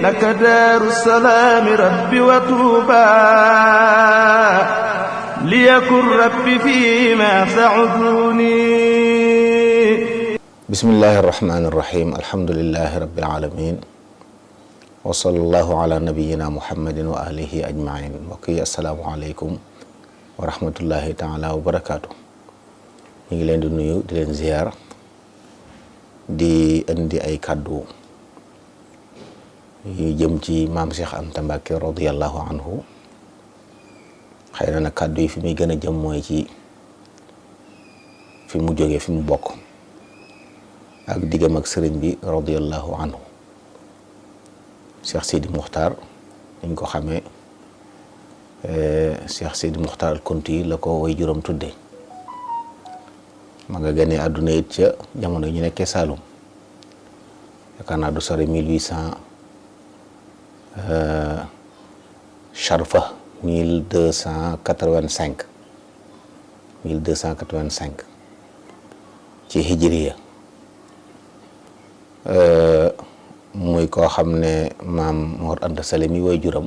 لك دار السلام رب وطوبى ليكن رب فيما سعدوني. بسم الله الرحمن الرحيم الحمد لله رب العالمين وصلى الله على نبينا محمد وآله أجمعين. mbokk yi asalaamualeykum wa rahmatullahi taala wa barakaatu. ñu ngi leen di nuyu di leen ziyaar di indi ay kàddu yu jëm ci maam Cheikh Anta Mbacke radiyallahu anhu. xëy na nag kàddu yi fi muy gën a jëm mooy ci fi mu jógee fi mu bokk ak diggam ak sëriñ bi radiyallahu anhu. Cheikh Sidi Muxtaar dañ ko xamee Cheikh Sidi Muxtaar al-Kunti la ko way juróom tudde ma nga gënee àdduna it ca jamono ñu nekkee Saalum yaakaar naa du sori 1800 Charfa 1285 ci hijriya. muy koo xam ne maam Mor Anta Sali mi way juram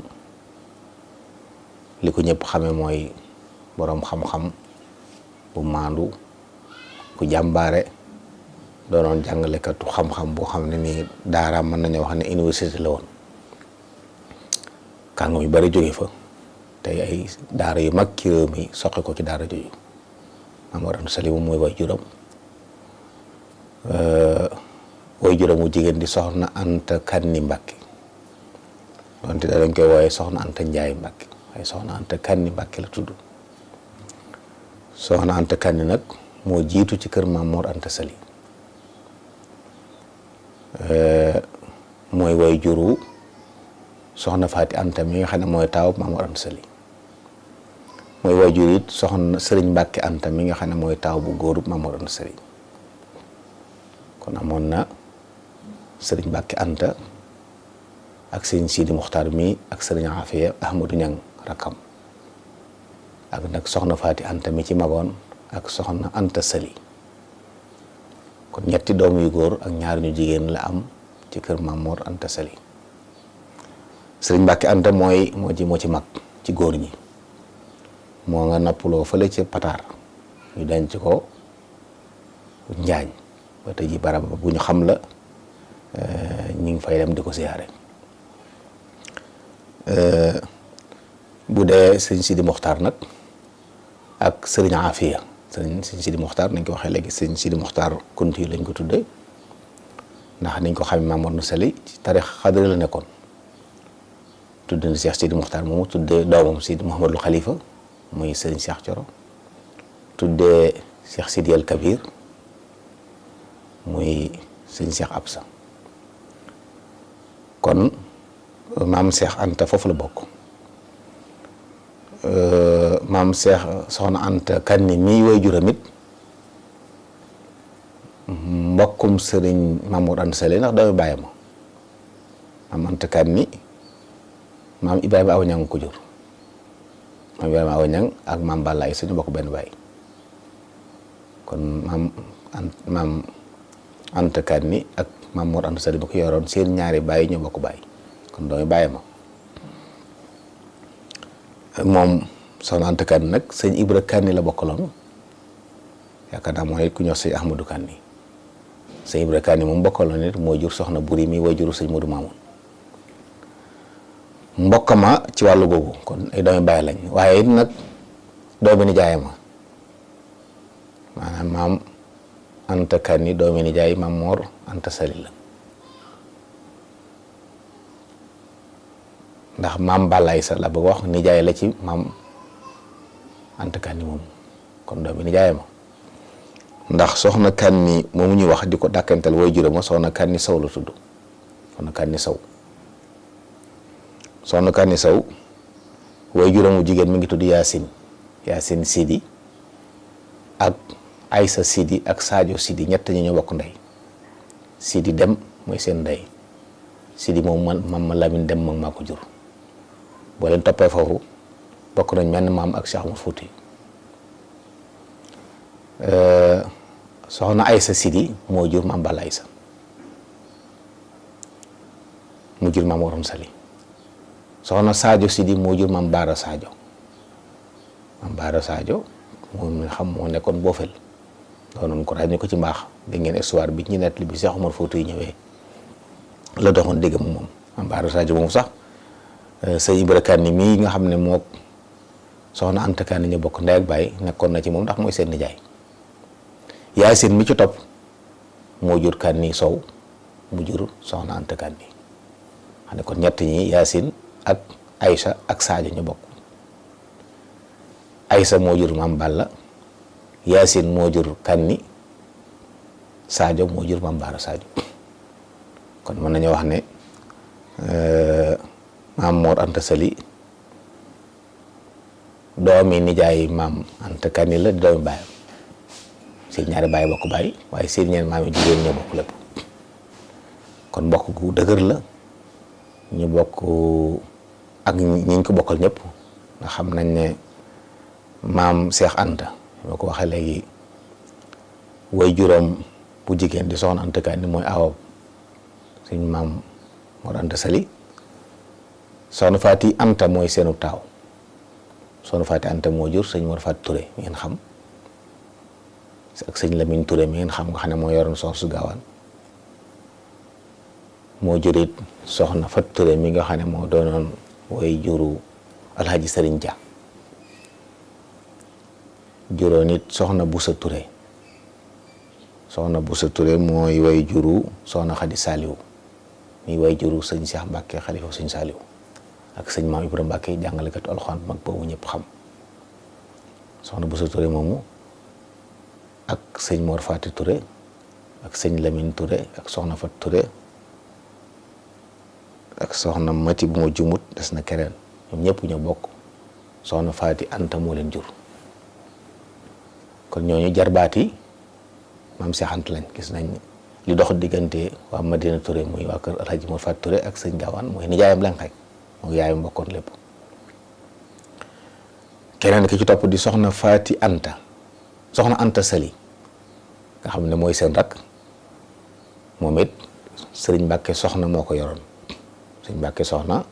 li ko ñëpp xame mooy boroom xam-xam bu maandu ku jàmbaare doonoon jàngalekatu xam-xam boo xam ne nii daaraam mën nañu wax ne université la woon. kàngam yu bari jóge fa tey ay daara yu mag ci réew mi soqe ko ci daara jooju. maam Mor Anta Sali moom mooy way juram. way juróom mu jigéen di soxna Anta Kanni Mbàkke donte da dañ koy wooye soxna Anta Njaay Mbàkke waaye soxna Anta Kanni Mbàkke la tudd. soxna Anta Kanni nag moo jiitu ci kër Maam Mor Anta Sali mooy way juru soxna Faati Anta mi nga xam ne mooy taaw Maam Mor Anta Sali mooy way jur it soxna Sëriñ Mbàkke Anta mi nga xam ne mooy taaw bu góoru Maam Mor Anta Sali. kon amoon na sëriñ Mbàkke Anta ak sëriñ Sidi Muxtaar mi ak sëriñ Afiya Ahmadu Ñang rakkam ak nag soxna Faati Anta mi ci magoon ak soxna Anta Sali. kon ñetti doom yu góor ak ñaar ñu jigéen la am ci kër Maam Mor Anta Sali. sëriñ Mbàkke Anta moo ci mag ci góor ñi moo nga nappaloo fële ci Pataar ñu denc ko Njaañ ba tey ji barab bu ñu xam la ñu ngi fay dem di ko siyaare. bu dee sëñ Sidi Mokhtar nag ak sëriñ Afiya sëñ Sidi Mokhtar nañ ko waxee léegi sëñ Sidi Mokhtar Kunti lañ ko tuddee ndax niñ ko xamee Maam Mor Anta Sali ci tarix xadri la nekkoon. tudd na Cheikh Sidi Mokhtar moomu tuddee doomam Sidi Mouhamadul Khalifa muy sëriñ Cheikh Thioro tuddee Cheikh Sidi El Kabir muy sëñ Cheikh Absa. kon maam Cheikh Anta foofu la bokk. maam Cheikh soxna Anta Kanni mii way juram it mbokkum sëriñ Maam Mor Anta Sali ndax doomi bàyyi ma maam Anta Kanni maam Ibrahima Awa Ñang ko jur. maam Ibrahima Awa Ñang ak maam Balla Aysa ñu bokk benn baay. kon maam Anta Kanni ak Maam Mor Anta Sali ba ko yoroon seen ñaari baay ñoo bokk baay kon doomi bàyyi ma. moom soxna Anta Kanni nag sëñ Ibra Kanni la bokkaloon yaakaar naa mooy ku ñëw sëñ Ahmadou Kanni. sëñ Ibra Kanni moom bokkaloon nit moo jur soxna Buri mi way juru sëñ Modou Mamoun. mbokkama ci wàllu googu kon ay doomi bàyyi lañ waaye it nag doomi nijaay ma maanaam maam Anta Kanni doomi nijaay Maam Mor Anta Sali la ndax maam Balla Aysa la bëgg wax nijaay la ci maam Anta Kanni moom kon doomi nijaay ma ndax soxna Kanni moomu ñuy wax di ko dàkkantal way juróom soxna Kanni Sow la tudd. soxna Kanni Sow soxna Kanni Sow way juróomu jigéen mi ngi tudd Yaasin Sidi ak Aysa Sidi ak Sadio Sidi ñett ñi ñoo bokk ndey. Sidi Dem mooy seen ndey Sidi moom man ma Lamin Dem mag maa ko jur. boo leen toppee foofu bokk nañ menn maam ak Cheikh Oumar Fouti. soxna Aysa Sidi moo jur maam Balla Aysa mu jur maam Mor Anta Sali. soxna Sadio Sidi moo jur maam Baara Sadio. maam Baara Sadio moom nga xam moo nekkoon Boofel doonoon ko ràññee ko ci mbaax bi ngeen histoire bi ñu nettali bi Cheikh Omar Fouti ñëwee la doxoon dégg moom maam Baara Sadio moom sax sëñ Ibra Kani mii nga xam ne moo soxna Anta Kani ñu bokk ndey ak baay nekkoon na ci moom ndax mooy seen nijaay. Yaasin mi ci topp moo jur Kani Sow mu jur soxna Anta Kani xam ne kon ñett ñi Yaasin ak Aïcha ak Sadio ñu bokk. Aïcha moo jur maam Balla, Yaasin moo jur Kani, Sadio moo jur maam Baara Sadio. kon mën nañu wax ne maam Mor Anta Sali doomi nijaay maam Anta Kani la di doomi baayam seen ñaari baay bokk baay waaye seen ñeen maam yi jigéen ñoo bokk lépp kon mbokk gu dëgër la ñu bokk ak ñi ko bokkal ñëpp nga xam nañ ne maam Cheikh Anta moo ko waxee léegi way juróom bu jigéen di soxna Anta Kani mooy aawam suñ maam Mor Anta Sali soxna Faati Anta mooy seenu taaw soxna Faati Anta moo jur sëñ Mor Faati Touré mi ngeen xam ak sëñ Lamine Touré mi ngeen xam nga xam ne moo yoroon soxna su gaawaan moo jurit soxna Faati Touré mi nga xam ne moo doonoon way juru Alhaji Sëriñ Dia juróon it soxna Busa Touré soxna Busa Touré mooy way juru soxna Xadi Saaliw mi way juru sëñ Cheikh Mbacke xalifa sëñ Saaliw ak sëñ Maam Ibrahima Mbacke jàngalekatu alxuraan mag boobu ñëpp xam soxna Busa Touré moomu ak sëñ Mor Fati Touré ak sëñ Lamine Touré ak soxna Fat Touré ak soxna Mati bu ma jumut des na keneen ñoom ñëpp ñoo bokk soxna Fati Anta moo leen jur kon ñooñu jarbaati maam Cheikh Anta lañ gis nañ li dox diggante waa Madina Touré muy waa kër Alhaji Mor Fati Touré ak sëñ Gaawaan mooy nijaayam lañ xay moo yaayam bokkoon lépp keneen ki ci topp di soxna Fati Anta soxna Anta Sali nga xam ne mooy seen rakk moom it sëriñ Mbàkke soxna moo ko yoroon sëriñ Mbàkke soxna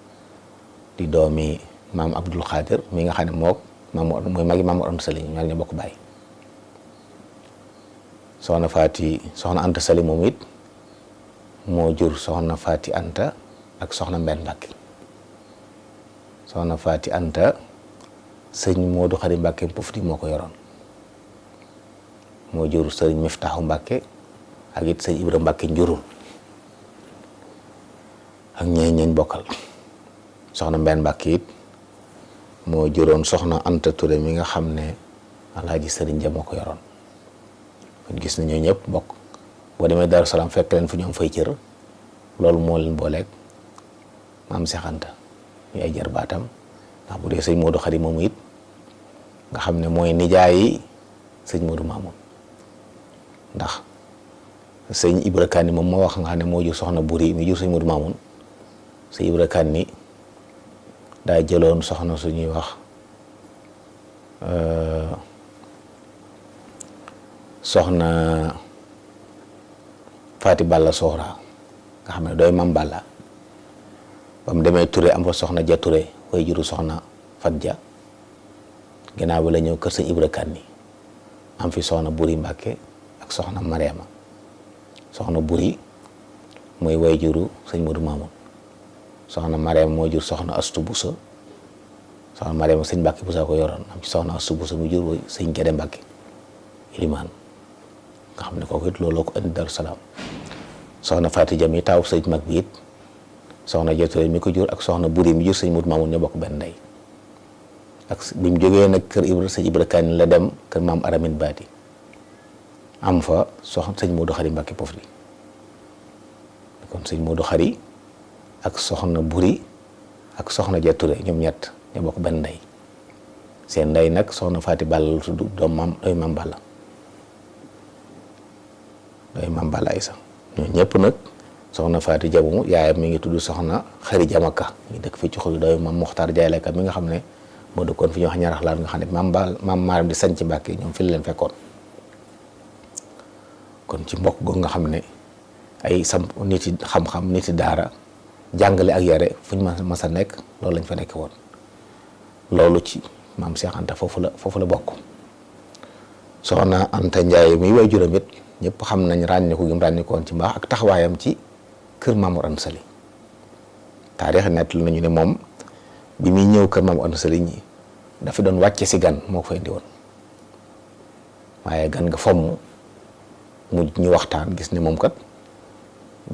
di doomi maam Abdul Xaadir mi nga xam ne mook maam mooy magi maam Mor Anta Sali ñaar ñu bokk bàyyi soxna Anta Sali moom it moo jur soxna Fati Anta ak soxna Mbenn Mbàkke soxna Fati Anta sëñ Moodu Xari Mbàkke Pofti moo ko yoroon moo jur sëriñ Miftaaxu Mbàkke ak it sëñ Ibra Mbàkke njurul ak ñeeñ bokkal soxna Mbenn Mbàkke it moo juróon soxna Anta Touré mi nga xam ne Alaaji Sëriñ Ja moo ko yoroon kon gis na ñoo ñëpp bokk boo demee Daaru Salaam fekk leen fu ñoom fay cër loolu moo leen booleeg maam Cheikh Anta ñu ay jar baatam ndax bu dee sëñ Modou Khari moomu it nga xam ne mooy nijaayi sëñ Modou Mamoun ndax sëñ Ibra Kani moom moo wax nga xam ne moo jur soxna Buri mi jur sëñ Modou Mamoun sëñ Ibra Kani daa jëloon soxna suñuy wax soxna Faati Balla Soxra nga xam ne dooy mam Balla ba mu demee Touré am fa soxna Ja Touré way juru soxna Fat Ja ginnaaw bi la ñëw kër sëñ Ibra Kani am fi soxna Buri Mbàkke ak soxna Mariama soxna Buri mooy way juru sëñ Modou Mamoun soxna Mariama moo jur soxna Astu Busa soxna Mariama sëñ Mbàkke Busa ko yoroon am ci soxna Astu Busa mu jur sëñ Gede Mbàkke ilimaan nga xam ne kooku it looloo ko indi Daaru Salaam soxna Faati Jam yi taaw sëñ mag bi it soxna Jotoore mi ko jur ak soxna Buri mi jur sëñ Modou Mamoun ñoo bokk benn ndey ak bi mu jógee nag kër Ibra sëñ Ibra Kani la dem kër maam Aramin Baati am fa soxna sëñ Modou Khari Mbàkke Pofdi kon sëñ Modou Khari ak soxna Buri ak soxna Jotoore ñoom ñett ñoo bokk benn ndey seen ndey nag soxna Faati Balla la tudd doom maam doy maam Balla doy maam Balla Aysa ñoo ñëpp nag soxna Faati Jabu yaayam mi ngi tudd soxna Xari Jamaka ñu dëkk fii ci xul doy maam Moxtaar Jaayleka mi nga xam ne moo dëkkoon fi ñu wax ñaraxlaan nga xam ne maam maaram di sañ ci Mbàkke ñoom fi la leen fekkoon kon ci mbokk googu nga xam ne ay sam nit yi xam-xam nit yi daara jàngale ak yare fuñ ma sa nekk loolu lañ fa nekk woon. loolu ci maam Cheikh Anta foofu la bokk. soxna Anta Ndiaye mi waajuram it ñëpp xam nañ ràññiku gi mu ràññikoon ci mbaax ak taxawaayam ci kër Maam Mor Anta Sali. taarix nettali nañu ne moom bi muy ñëw kër Maam Mor Anta Sali ñi dafa doon wàcce si gan moo ko fa indi woon waaye gan nga fomm mu ñu waxtaan gis ne moom kat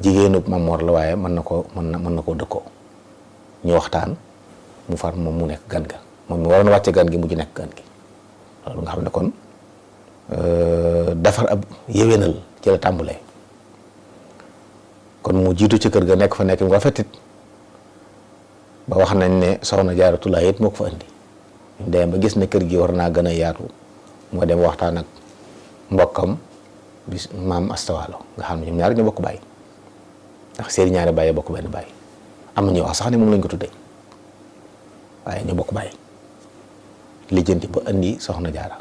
jigéenu Maam Mor la waaye mën na koo dëkkoo ñu waxtaan mu far moom mu nekk gan ga moom mi waroon wàcce gan gi mujj nekk gan gi loolu nga xam ne kon defar ab yéwénal ci la tàmbulee kon mu jiitu ci kër ga nekk fa nekk mu rafetit ba wax nañ ne soxna Jaaratulaay it moo ko fa indi ñu dem ba gis ne kër gi war naa gën a yaatu moo dem waxtaan ak mbokkam bi maam Astawaalo nga xam ne ñoom ñaar ñoo bokk bàyyi ndax seeni ñaari bàyyi bokk benn bàyyi am na ñuy wax sax ne moom lañ ko tuddee waaye ñoo bokk bàyyi lijjanti ba indi soxna Jaara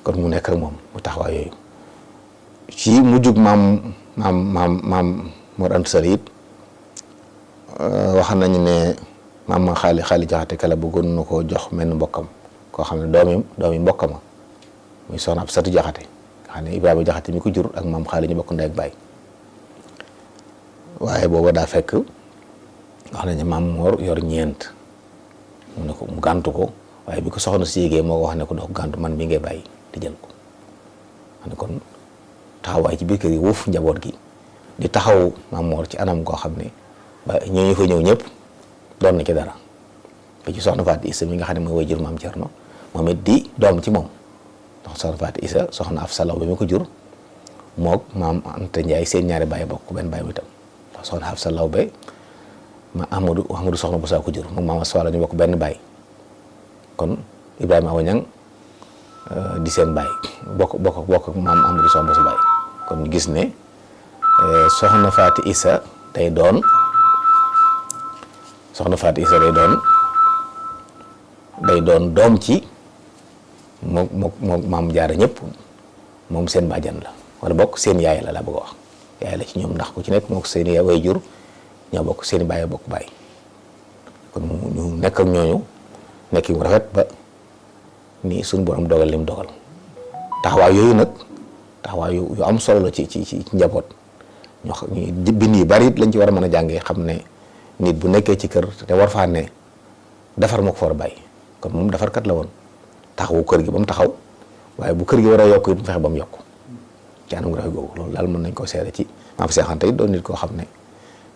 kon mu nekk ak moom mu taxawaay yooyu ci mujjug maam Mor Anta Sali it wax nañu ne maam xaali jaxate kala bëggoon na koo jox menn mbokkam koo xam ne doomi mbokkama muy soxna ab satu jaxate nga xam ne Ibrahima jaxate mi ko jur ak maam xaali ñu bokk ndey ak baay waaye booba daa fekk wax nañu maam Mor yor ñeent mu ne ko mu gàntu ko waaye bi ko soxna si yégee moo ko wax ne ko doo ko gàntu man mi ngay bàyyi di jël ko xam ne kon taxawaay ci biir kër yi wuuf njaboot gi di taxaw maam Mor ci anam koo xam ne ba ñooñu fa ñëw ñëpp doon na ci dara ba ci soxna Faati Isa mi nga xam ne mooy waajur maam Cerno moom it di doom ci moom ndax soxna Faati Isa soxna Afsa Law ba mi ko jur moog maam Anta Ndiaye seen ñaari baay bokk benn baay bi itam ndax soxna Afsa Law ba ma Amadou soxna bu saa ko jur moom maam Aswala ñu bokk benn baay kon Ibrahima Awa Ñang di seen baay bokk maam Amadou soxna bu sa baay kon ñu gis ne soxna Faati Isa day doon doom ci moom maam Jaara ñëpp moom seen bàjjan la wala bokk seen yaay la bëgg a wax yaay la ci ñoom ndax ku ci nekk moo ko seen yaay way jur ñoo bokk seen i baay bokk baay kon ñu nekk ak ñooñu nekk yu rafet ba ni suñu borom dogal lim dogal taxawaay yooyu nag taxawaay yu am solo la ci njaboot ñoo xam ñu bind yu bari lañ ci war a mën a jàngee xam ne nit bu nekkee ci kër te war faa ne defar moo ko fa war a bàyyi kon moom defarkat la woon taxawu kër gi ba mu taxaw waaye bu kër gi war a yokk it mu fexe ba mu yokk ci anam rafet googu loolu daal mën nañ koo seede ci maam Cheikh Anta it doon nit koo xam ne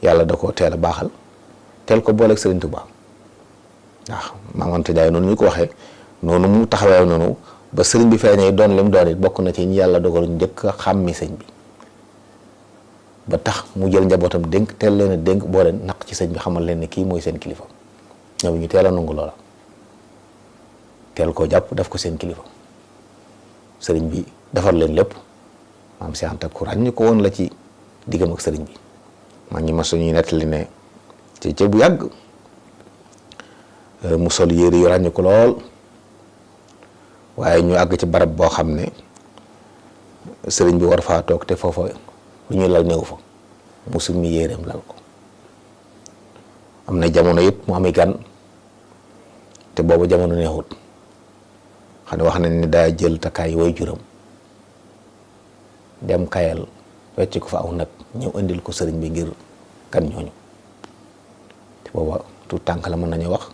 yàlla da koo teel a baaxal teel ko booleeg Serigne Touba waaw maam Anta Ndiaye noonu ñu ko waxee noonu mu taxawee noonu ba sëriñ bi feeñee doon lim doon it bokk na ci ñi yàlla dogal njëkk a xàmmi sëñ bi ba tax mu jël njabootam dénk teel leen a dénk boo leen naq ci sëñ bi xamal leen ne kii mooy seen kilifa ñoom ñu teel a nangu loola teel koo jàpp daf ko seen kilifa sëriñ bi defar leen lépp maam Cheikh Anta ku ràññu ko woon la ci diggam ak sëriñ bi man ñi ma suñuy nettali ne ci bu yàgg mu sol yére yu ràññu ko lool waaye ñu àgg ci barab boo xam ne sëriñ bi war faa toog te foofa lu ñuy lal néew fa mu summi yéreem lal ko am na jamono it mu ami gan te boobu jamono neexut xam ne wax nañ ne daa jël takkaay way juram dem kayal wecc ko fa aw nag ñëw indil ko sëriñ bi ngir gan ñooñu te booba tout tànk la mën nañu wax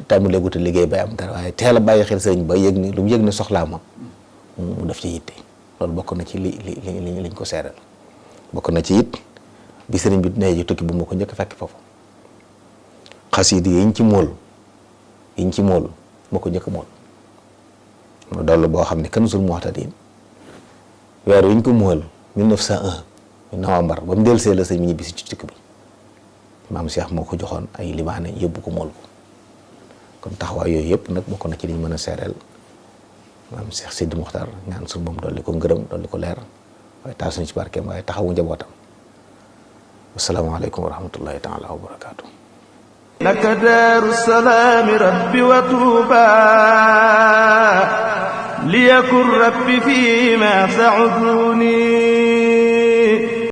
tàmbalee gut a liggéey bay am dara waaye teel a bàyyi xel sëriñ ba yëg ni lu mu yëg ne soxlaa ma mu def ci yitte loolu bokk na ci liñ ko seeral bokk na ci it bi sëriñ bi nee ji tukki bu ma ko njëkk fekk foofu xasiid yiñ ci mool moo ko njëkk mool mu dollu boo xam ne Kanzul Muhtadin weer wiñ ko mool 1901 novembre ba mu dellusee la sëñ bi ñibbi si ci tukki bi maam Cheikh moo ko joxoon ay libaane yóbbu ko mool ko kon taxawaay yooyu yëpp nag bokk na ci liñ mën a seereel maam Cheikh Sidi Muxtaar ñaan suñu moom dolli ko ngërëm dolli ko leer waaye taal suñu ci barkeem waaye taxawu njabootam wasalaamaaleykum wa rahmatullahi taala wa barakaatu. laka daaru salaami rabbi wa tuuba ليكن ربي فيما سعدوني